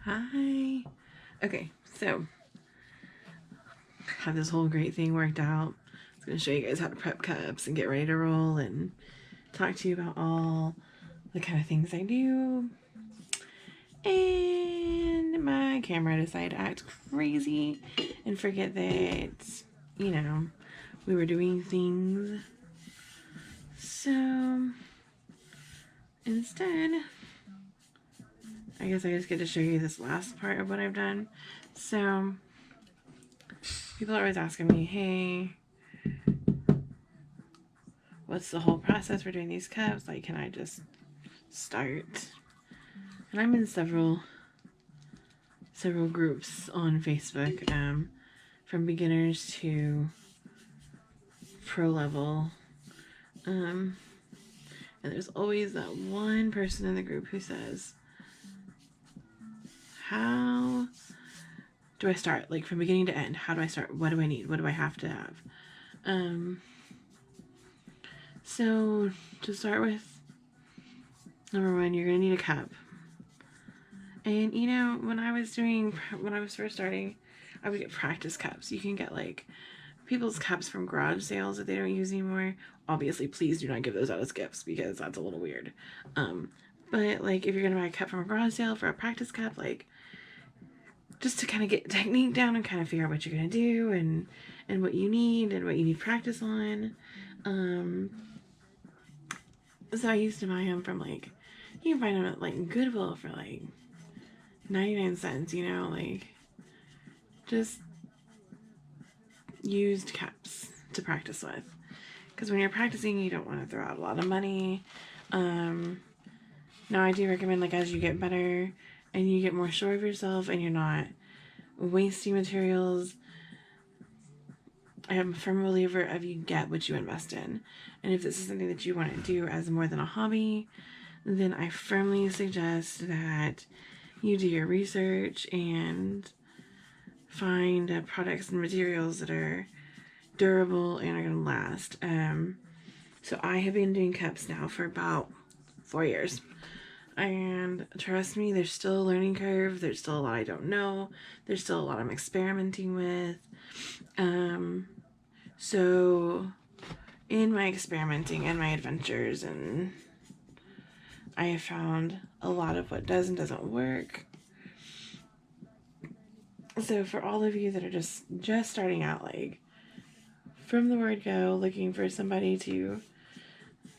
Hi. Okay, so have this whole great thing worked out. I was going to show you guys how to prep cups and get ready to roll and talk to you about all the kind of things I do. And my camera decided to act crazy and forget that, we were doing things. So instead, I guess I just get to show you this last part of what I've done. So people are always asking me, hey, what's the whole process for doing these cups? Like, can I just start? And I'm in several groups on Facebook, from beginners to pro level. And there's always that one person in the group who says, how do I start? Like, from beginning to end, how do I start? What do I need? What do I have to have? So to start with, number one, you're going to need a cup. And when I was first starting, I would get practice cups. You can get like people's cups from garage sales that they don't use anymore. Obviously, please do not give those out as gifts because that's a little weird. But like if you're gonna buy a cup from a garage sale for a practice cup, like just to kind of get technique down and kind of figure out what you're gonna do and what you need practice on. So I used to buy them from like, you can find them at like Goodwill for like 99 cents, like just used cups to practice with. Because when you're practicing, you don't want to throw out a lot of money. Now I do recommend, like, as you get better and you get more sure of yourself and you're not wasting materials, I am a firm believer of you get what you invest in. And if this is something that you want to do as more than a hobby, then I firmly suggest that you do your research and find products and materials that are durable and are going to last. So I have been doing cups now for about 4 years. And trust me, there's still a learning curve. There's still a lot I don't know. There's still a lot I'm experimenting with. So in my experimenting and my adventures, and I have found a lot of what does and doesn't work. So for all of you that are just starting out, like from the word go, looking for somebody to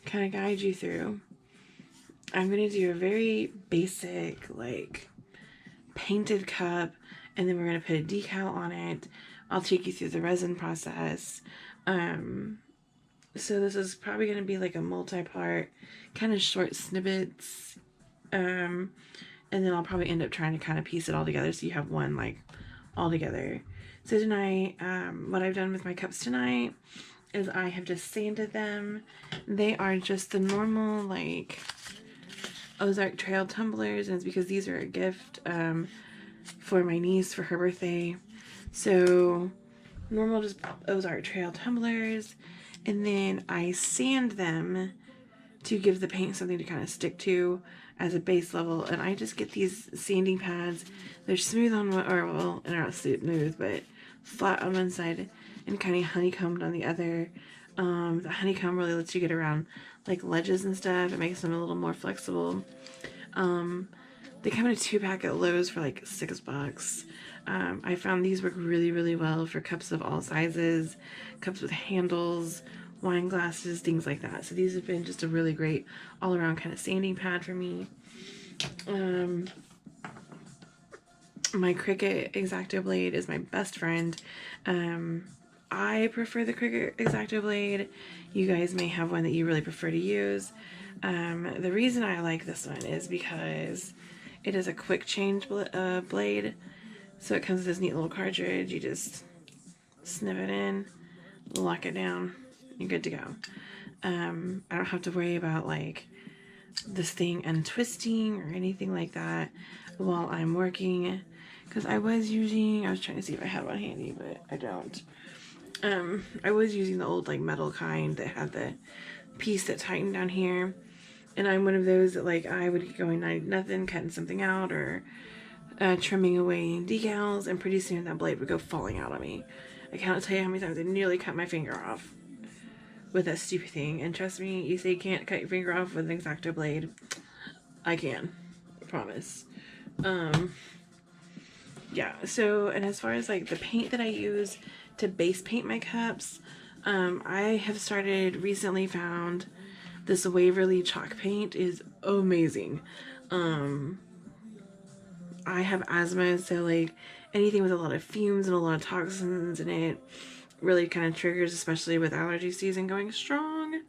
kind of guide you through, I'm going to do a very basic, like, painted cup, and then we're going to put a decal on it. I'll take you through the resin process. So this is probably going to be like a multi-part, kind of short snippets. And then I'll probably end up trying to kind of piece it all together so you have one, like, all together. So tonight, what I've done with my cups tonight is I have just sanded them. They are just the normal, like, Ozark Trail tumblers, and it's because these are a gift for my niece for her birthday. So normal just Ozark Trail tumblers, and then I sand them to give the paint something to kind of stick to as a base level. And I just get these sanding pads. They're smooth on one, or well, they're not smooth, but flat on one side and kind of honeycombed on the other. The honeycomb really lets you get around like ledges and stuff. It makes them a little more flexible. They come in a 2-pack at Lowe's for like $6. I found these work really, really well for cups of all sizes, cups with handles, wine glasses, things like that. So these have been just a really great all-around kind of sanding pad for me. My Cricut X-Acto blade is my best friend. I prefer the Cricut X-Acto blade. You guys may have one that you really prefer to use. The reason I like this one is because it is a quick change blade. So it comes with this neat little cartridge. You just snip it in, lock it down, you're good to go. I don't have to worry about like this thing untwisting or anything like that while I'm working. Because I was trying to see if I had one handy, but I don't. I was using the old like metal kind that had the piece that tightened down here. And I'm one of those that like I would get going 90 nothing, cutting something out or trimming away decals, and pretty soon that blade would go falling out on me. I cannot tell you how many times I nearly cut my finger off with that stupid thing. And trust me, you say you can't cut your finger off with an X-Acto blade. I can. I promise. Yeah, so, and as far as like the paint that I use to base paint my cups, I have recently found this Waverly chalk paint is amazing. I have asthma, so like anything with a lot of fumes and a lot of toxins in it really kind of triggers, especially with allergy season going strong.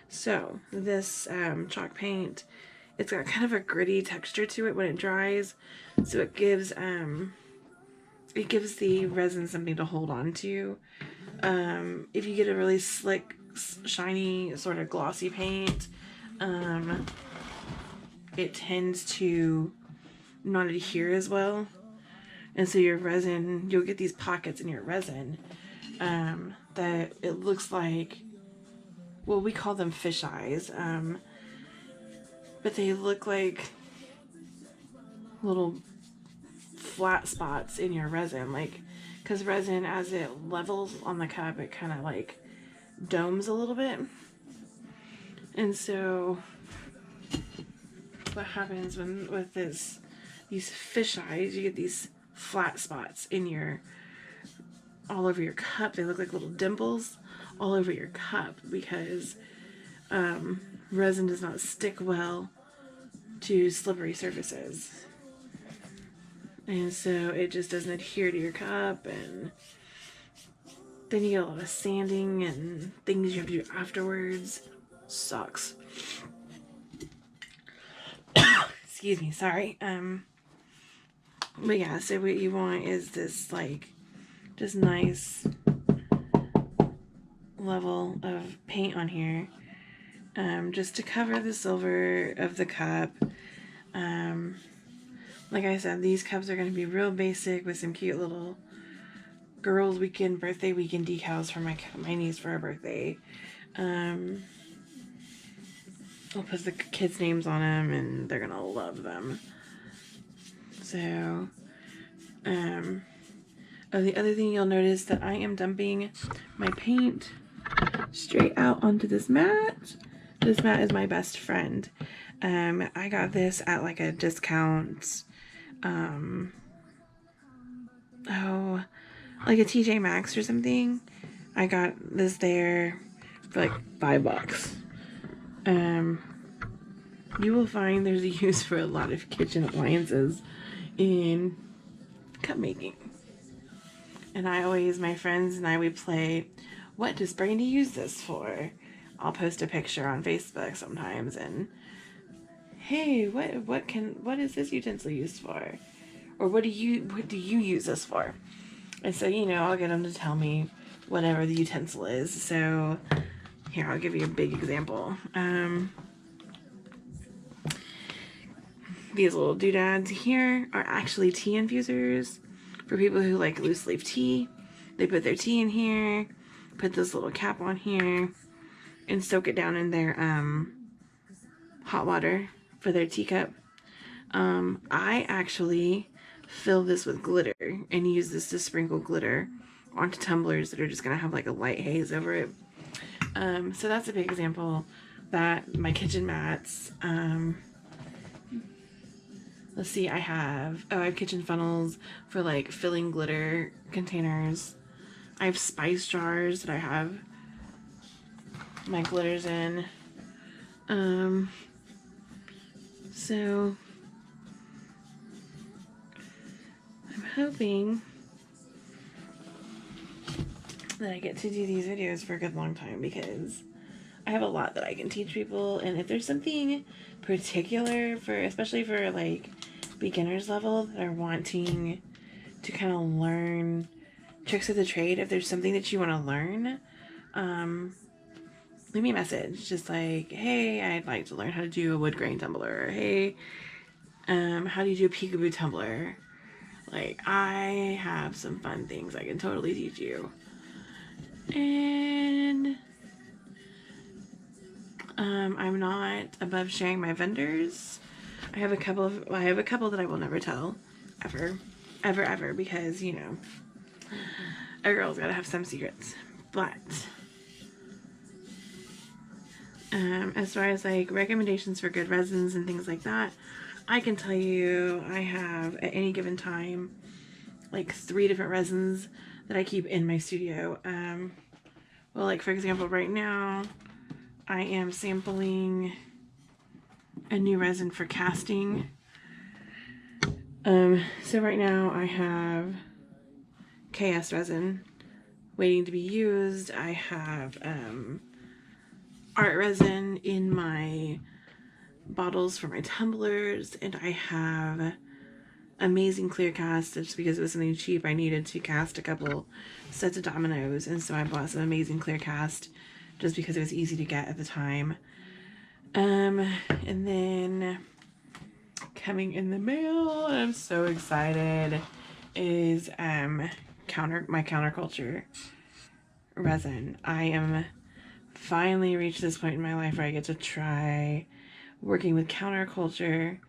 So this chalk paint, it's got kind of a gritty texture to it when it dries, so it gives the resin something to hold on to. If you get a really slick, shiny, sort of glossy paint, it tends to not adhere as well, and so your resin, you'll get these pockets in your resin that it looks like, well, we call them fish eyes, but they look like little flat spots in your resin, like, because resin, as it levels on the cup, it kind of like domes a little bit. And so what happens with these fish eyes, you get these flat spots all over your cup. They look like little dimples all over your cup because resin does not stick well to slippery surfaces. And so it just doesn't adhere to your cup, and then you get a lot of sanding and things you have to do afterwards. Sucks. Excuse me, sorry. But yeah, so what you want is this like just nice level of paint on here, just to cover the silver of the cup. Like I said, these cups are going to be real basic with some cute little girls' weekend, birthday weekend decals for my niece for her birthday. I'll put the kids' names on them, and they're going to love them. So, the other thing you'll notice that I am dumping my paint straight out onto this mat. This mat is my best friend. I got this at like a discount, like a TJ Maxx or something. I got this there for like $5. You will find there's a use for a lot of kitchen appliances in cup making. And my friends and I, we play, what does Brandy use this for? I'll post a picture on Facebook sometimes and, hey, what is this utensil used for? Or what do you use this for? And so, I'll get them to tell me whatever the utensil is. So here, I'll give you a big example. These little doodads here are actually tea infusers for people who like loose leaf tea. They put their tea in here, put this little cap on here, and soak it down in their hot water for their teacup. I actually fill this with glitter and use this to sprinkle glitter onto tumblers that are just gonna have like a light haze over it. So that's a big example. That my kitchen mats. Let's see, I have kitchen funnels for like filling glitter containers. I have spice jars that I have my glitters in. So I'm hoping that I get to do these videos for a good long time, because I have a lot that I can teach people, and if there's something particular especially for like beginners level that are wanting to kind of learn tricks of the trade, if there's something that you want to learn, leave me a message, just like, hey, I'd like to learn how to do a wood grain tumbler, or hey, how do you do a peekaboo tumbler? Like, I have some fun things I can totally teach you. And I'm not above sharing my vendors. I have a couple that I will never tell ever, because, you know, a girl's gotta have some secrets. But as far as like recommendations for good resins and things like that, I can tell you I have at any given time like 3 different resins that I keep in my studio. Well, like for example, right now I am sampling a new resin for casting. So right now I have KS resin waiting to be used. I have art resin in my bottles for my tumblers, and I have amazing clear cast. Just because it was something cheap, I needed to cast a couple sets of dominoes, and so I bought some amazing clear cast just because it was easy to get at the time. And then coming in the mail, and I'm so excited, is my counterculture resin. I am finally reached this point in my life where I get to try working with counterculture,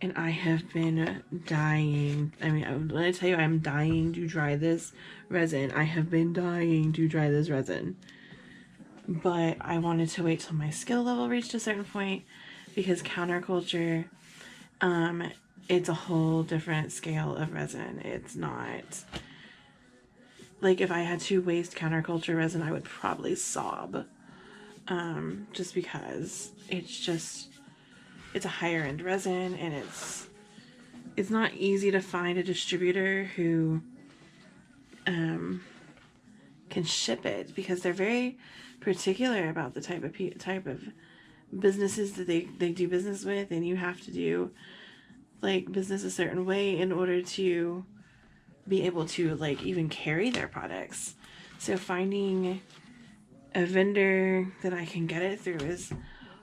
and I have been dying. I mean, when I tell you I'm dying to try this resin, I have been dying to try this resin. But I wanted to wait till my skill level reached a certain point, because counterculture, it's a whole different scale of resin. It's not like if I had to waste counterculture resin, I would probably sob. Just because it's a higher end resin, and it's not easy to find a distributor who can ship it, because they're very particular about the type of businesses that they do business with, and you have to do like business a certain way in order to be able to like even carry their products. So finding a vendor that I can get it through is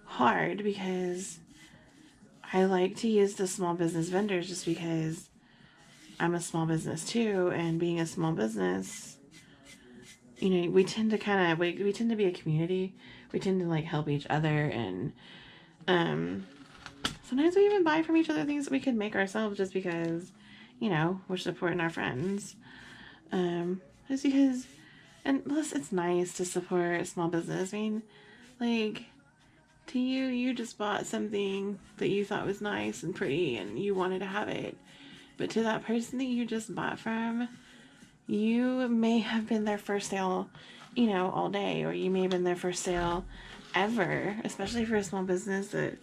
hard, because I like to use the small business vendors just because I'm a small business too, and being a small business, you know, we tend to we tend to be a community. We tend to like help each other, and sometimes we even buy from each other things that we could make ourselves just because, you know, we're supporting our friends. Just because, and plus it's nice to support a small business. I mean, like, to you just bought something that you thought was nice and pretty and you wanted to have it. But to that person that you just bought from, you may have been their first sale, you know, all day, or you may have been their first sale ever, especially for a small business that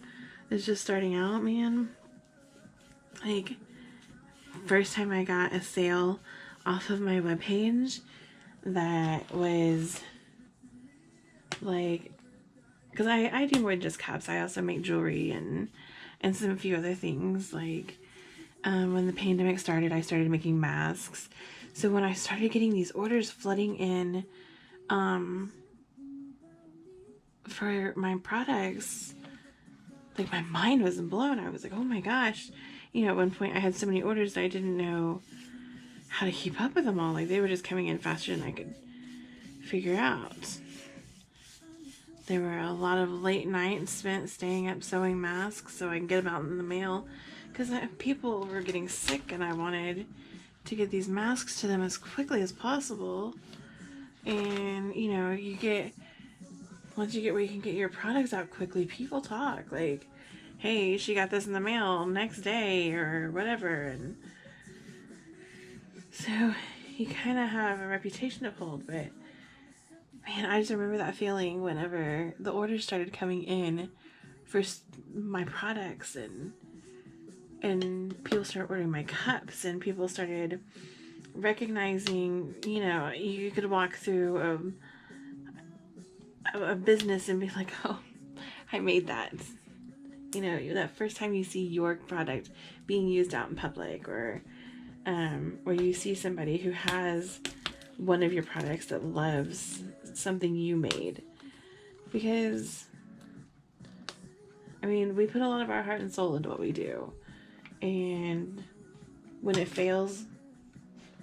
is just starting out, man. Like, first time I got a sale off of my webpage that was like, because I do more than just cups. I also make jewelry and some few other things. Like, when the pandemic started, I started making masks. So when I started getting these orders flooding in for my products, like, my mind was blown. I was like, oh my gosh. You know, at one point I had so many orders that I didn't know how to keep up with them all. Like, they were just coming in faster than I could figure out. There were a lot of late nights spent staying up sewing masks so I can get them out in the mail, because people were getting sick and I wanted to get these masks to them as quickly as possible. And, you know, once you get where you can get your products out quickly, people talk like, hey, she got this in the mail next day or whatever. And so you kind of have a reputation to hold. But man, I just remember that feeling whenever the orders started coming in for my products, and people started ordering my cups, and people started recognizing, you know, you could walk through a business and be like, oh, I made that. You know, that first time you see your product being used out in public, or you see somebody who has one of your products that loves something you made. Because, I mean, we put a lot of our heart and soul into what we do. And when it fails,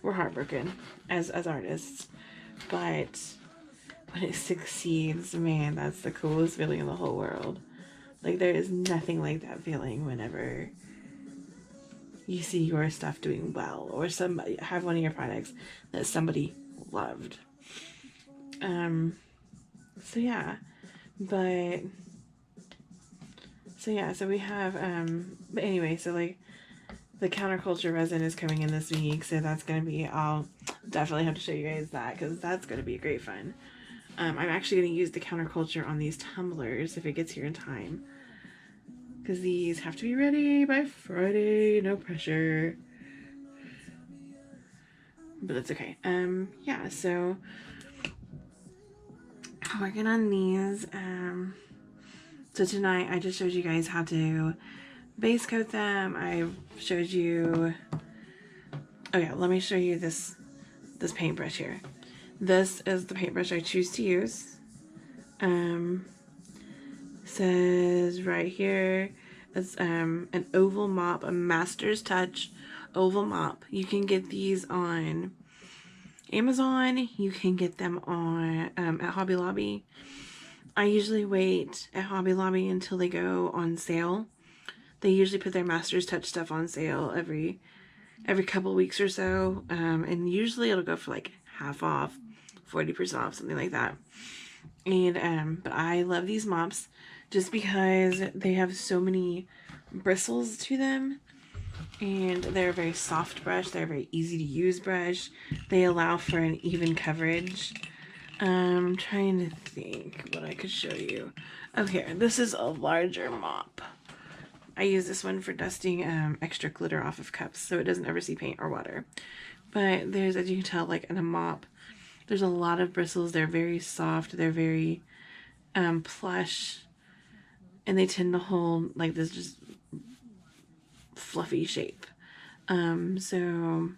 we're heartbroken as artists. But when it succeeds, man, that's the coolest feeling in the whole world. Like, there is nothing like that feeling whenever you see your stuff doing well, or somebody have one of your products that somebody loved. So yeah, but so yeah, so we have but anyway, so like the counterculture resin is coming in this week, so that's gonna be, I'll definitely have to show you guys that because that's gonna be great fun. I'm actually gonna use the counterculture on these tumblers if it gets here in time, because these have to be ready by Friday. No pressure, but that's okay. Yeah, so working on these. So tonight I just showed you guys how to base coat them. I showed you, oh yeah, let me show you this paintbrush here. This is the paintbrush I choose to use. Says right here, it's an oval mop, a Master's Touch oval mop. You can get these on Amazon. You can get them on at Hobby Lobby. I usually wait at Hobby Lobby until they go on sale. They usually put their Master's Touch stuff on sale every couple weeks or so, and usually it'll go for like half off, 40% off, something like that. And but I love these mops just because they have so many bristles to them, and they're a very soft brush. They're a very easy to use brush. They allow for an even coverage. I'm trying to think what I could show you. Oh, here, this is a larger mop. I use this one for dusting extra glitter off of cups so it doesn't ever see paint or water. But there's, as you can tell, like in a mop, there's a lot of bristles. They're very soft. They're very plush. And they tend to hold like this just fluffy shape. So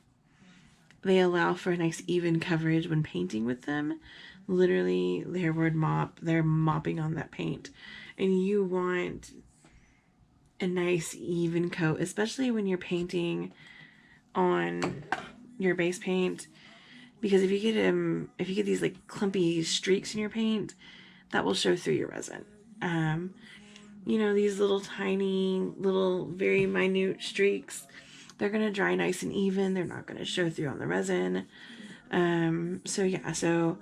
they allow for a nice even coverage when painting with them. Literally, their word mop, they're mopping on that paint. And you want a nice even coat, especially when you're painting on your base paint, because if you get these like clumpy streaks in your paint, that will show through your resin. You know, these little tiny, little very minute streaks, they're gonna dry nice and even. They're not gonna show through on the resin. So yeah, so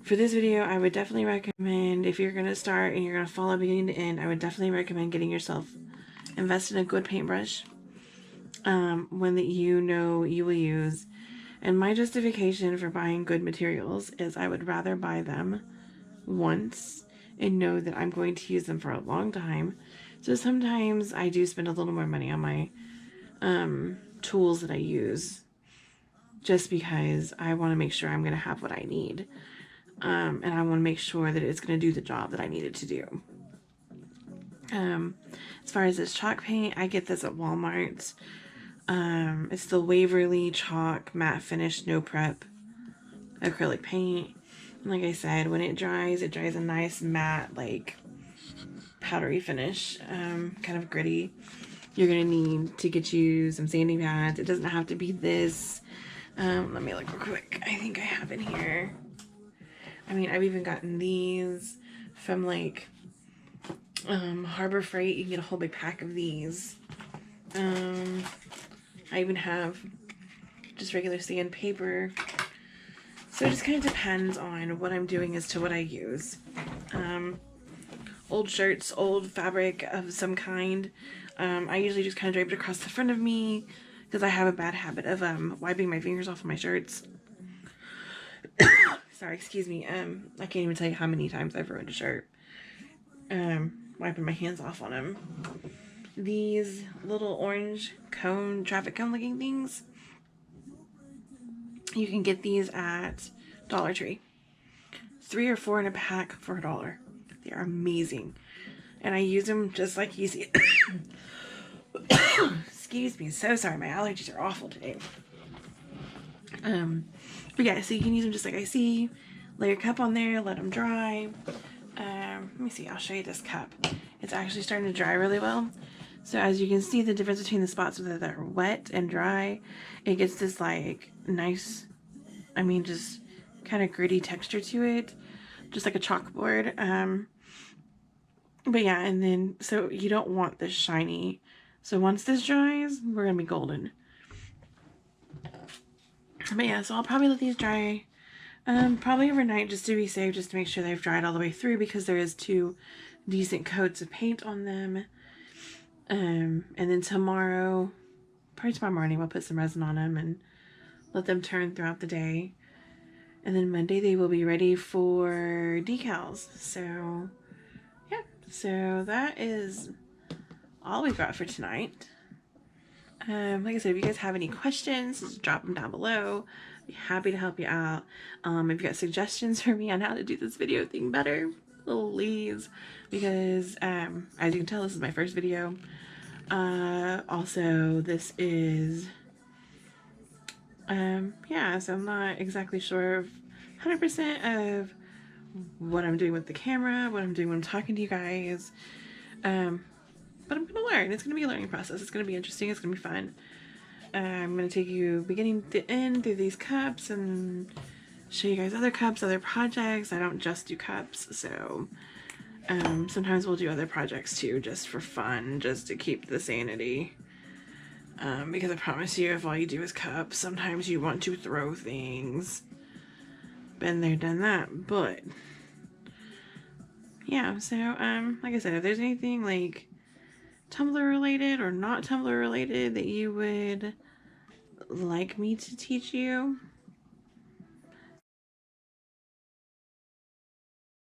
for this video, I would definitely recommend, if you're gonna start and you're gonna follow beginning to end, I would definitely recommend getting yourself, invest in a good paintbrush, one that you know you will use. And my justification for buying good materials is I would rather buy them once and know that I'm going to use them for a long time. So sometimes I do spend a little more money on my tools that I use, just because I want to make sure I'm going to have what I need. And I want to make sure that it's going to do the job that I need it to do. As far as this chalk paint, I get this at Walmart. It's the Waverly Chalk Matte Finish No Prep acrylic paint. And like I said, when it dries a nice matte, like powdery finish, kind of gritty. You're gonna need to get you some sanding pads. It doesn't have to be this. Let me look real quick. I think I have in here. I mean, I've even gotten these from like Harbor Freight. You can get a whole big pack of these. I even have just regular sandpaper. So it just kind of depends on what I'm doing as to what I use. Old shirts, old fabric of some kind. I usually just kind of drape it across the front of me because I have a bad habit of wiping my fingers off of my shirts. Sorry, excuse me. I can't even tell you how many times I've ruined a shirt. Wiping my hands off on them. These little orange cone, traffic cone looking things, you can get these at Dollar Tree. 3 or 4 in a pack for $1. They are amazing. And I use them just like you see. Excuse me, so sorry, my allergies are awful today. But yeah, so you can use them just like I see. Lay your cup on there, let them dry. Let me see, I'll show you this cup. It's actually starting to dry really well. So as you can see, the difference between the spots that are wet and dry, it gets this like nice, I mean, just kind of gritty texture to it, just like a chalkboard. But yeah, and then, so you don't want this shiny, So once this dries, we're gonna be golden. But yeah, so I'll probably let these dry probably overnight just to be safe, just to make sure they've dried all the way through, because there is 2 decent coats of paint on them. And then tomorrow, probably tomorrow morning, we'll put some resin on them and let them turn throughout the day. And then Monday they will be ready for decals. So yeah, so that is all we've got for tonight. Like I said, if you guys have any questions, just drop them down below. I'd be happy to help you out. If you got suggestions for me on how to do this video thing better, please, because as you can tell, this is my first video. Also, this is yeah, so I'm not exactly sure of 100% of what I'm doing with the camera, what I'm doing when I'm talking to you guys. But I'm gonna learn. It's gonna be a learning process. It's gonna be interesting. It's gonna be fun. I'm gonna take you beginning to end through these cups and show you guys other cups, other projects. I don't just do cups, so sometimes we'll do other projects too, just for fun, just to keep the sanity. Because I promise you, if all you do is cups, sometimes you want to throw things. Been there, done that. But yeah, so like I said, if there's anything like tumbler related or not tumbler related that you would like me to teach you,